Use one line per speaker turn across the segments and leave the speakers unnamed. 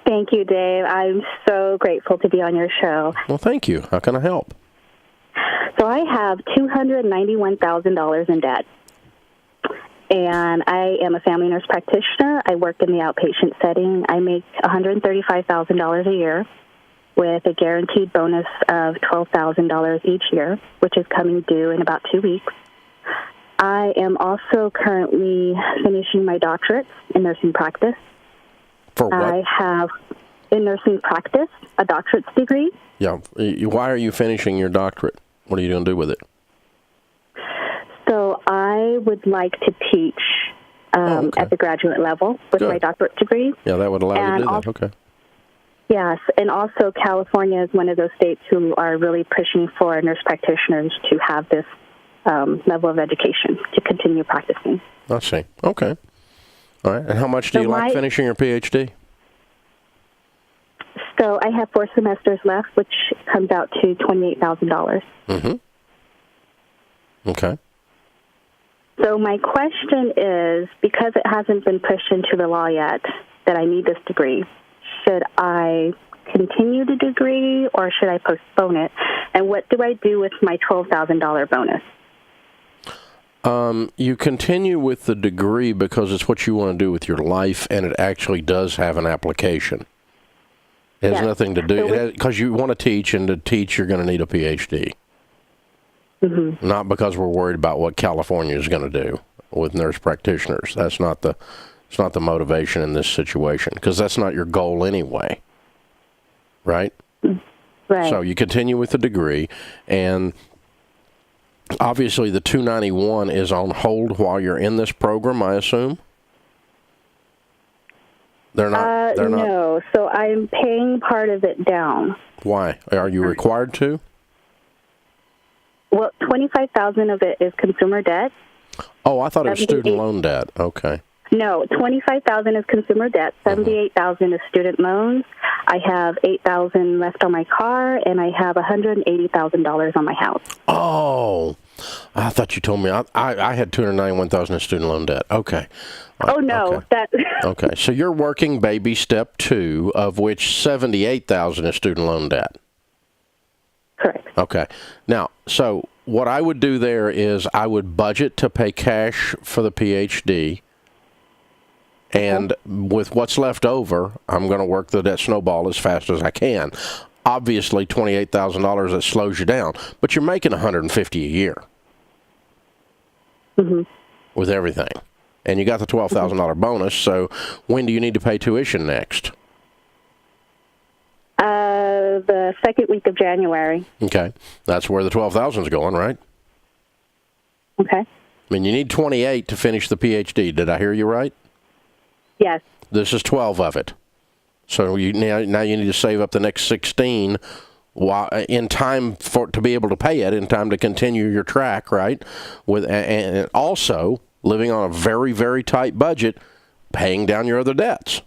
Thank you, Dave. I'm so grateful to be on your show.
Well, thank you. How can I help?
So I have $291,000 in debt, and I am a family nurse practitioner. I work in the outpatient setting. I make $135,000 a year with a guaranteed bonus of $12,000 each year, which is coming due in about 2 weeks. I am also currently finishing my doctorate in nursing practice.
For what?
I have, in nursing practice, a doctorate's degree.
Yeah. Why are you finishing your doctorate? What are you going to do with it?
So I would like to teach at the graduate level with my doctorate degree.
Yeah, that would allow you to do that.
Also,
okay.
Yes, and also California is one of those states who are really pushing for nurse practitioners to have this level of education to continue practicing.
I see. Okay. All right. And how much do you like finishing your PhD?
So I have 4 semesters left, which comes out to $28,000.
Mm-hmm. Okay.
So my question is, because it hasn't been pushed into the law yet that I need this degree, should I continue the degree or should I postpone it? And what do I do with my $12,000 bonus?
You continue with the degree because it's what you want to do with your life, and it actually does have an application. It has nothing to do, because you want to teach, and to teach you're going to need a PhD. Mm-hmm. Not because we're worried about what California is going to do with nurse practitioners. It's not the motivation in this situation, because that's not your goal anyway. Right?
Right.
So you continue with the degree, and obviously the 291 is on hold while you're in this program, I assume? They're not.
No, so I'm paying part of it down.
Why? Are you required to?
Well, $25,000 of it is consumer debt.
Oh, I thought it was student loan debt. Okay.
No, $25,000 is consumer debt. $78,000 is student loans. I have $8,000 left on my car, and I have $180,000 on my house.
Oh, I thought you told me I had $291,000 in student loan debt. Okay.
Oh no,
okay. Okay, so you're working baby step 2, of which $78,000 is student loan debt.
Correct.
Okay. Now, so what I would do there is I would budget to pay cash for the PhD. And with what's left over, I'm going to work the debt snowball as fast as I can. Obviously, $28,000, that slows you down, but you're making $150 a year with everything. And you got the $12,000 bonus, so when do you need to pay tuition next?
The second week of January.
Okay. That's where the $12,000 is going, right?
Okay.
I mean, you need 28 to finish the PhD. Did I hear you right?
Yes.
This is 12 of it. So now you need to save up the next 16 in time to be able to pay it, in time to continue your track, right? And also living on a very, very tight budget, paying down your other debts.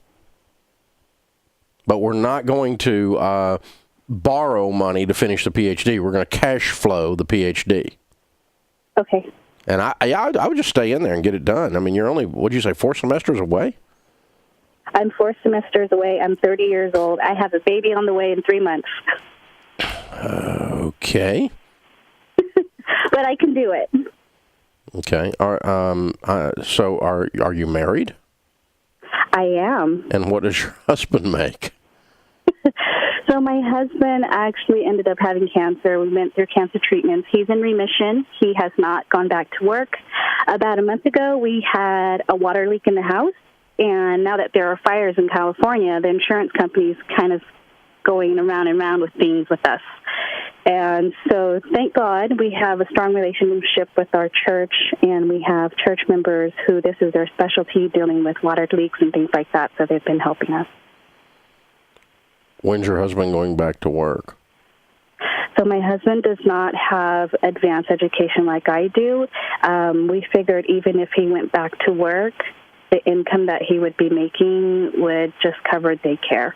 But we're not going to borrow money to finish the PhD. We're going to cash flow the PhD.
Okay.
And I would just stay in there and get it done. I mean, you're only, what'd you say, 4 semesters away?
I'm 4 semesters away. I'm 30 years old. I have a baby on the way in 3 months.
Okay.
But I can do it.
Okay. So are you married?
I am.
And what does your husband make?
So my husband actually ended up having cancer. We went through cancer treatments. He's in remission. He has not gone back to work. About a month ago, we had a water leak in the house. And now that there are fires in California, the insurance company's kind of going around and around with things with us. And so thank God we have a strong relationship with our church, and we have church members who this is their specialty, dealing with water leaks and things like that, so they've been helping us.
When's your husband going back to work?
So my husband does not have advanced education like I do. We figured even if he went back to work, the income that he would be making would just cover daycare.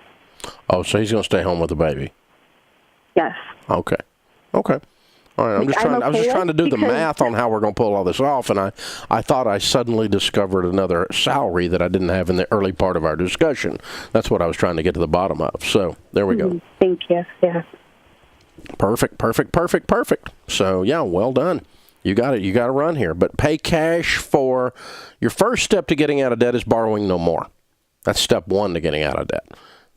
Oh, so he's going to stay home with the baby?
Yes.
Okay. Okay. All right, I was just trying to do the math on how we're going to pull all this off, and I thought I suddenly discovered another salary that I didn't have in the early part of our discussion. That's what I was trying to get to the bottom of. So there we go.
Thank you. Yeah.
Perfect. So yeah, well done. You got it. You got to run here, but pay cash for your first step to getting out of debt is borrowing no more. That's step one to getting out of debt.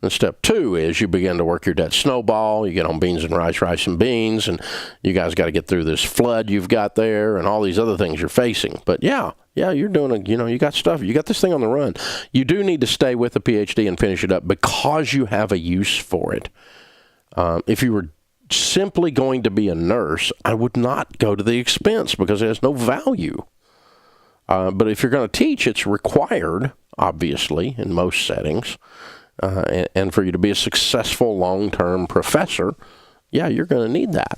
And step two is you begin to work your debt snowball. You get on beans and rice and beans, and you guys got to get through this flood you've got there and all these other things you're facing. But yeah, you're doing you got stuff. You got this thing on the run. You do need to stay with the PhD and finish it up because you have a use for it. If you were simply going to be a nurse, I would not go to the expense because it has no value. But if you're going to teach, it's required, obviously, in most settings. And for you to be a successful long-term professor, yeah, you're going to need that.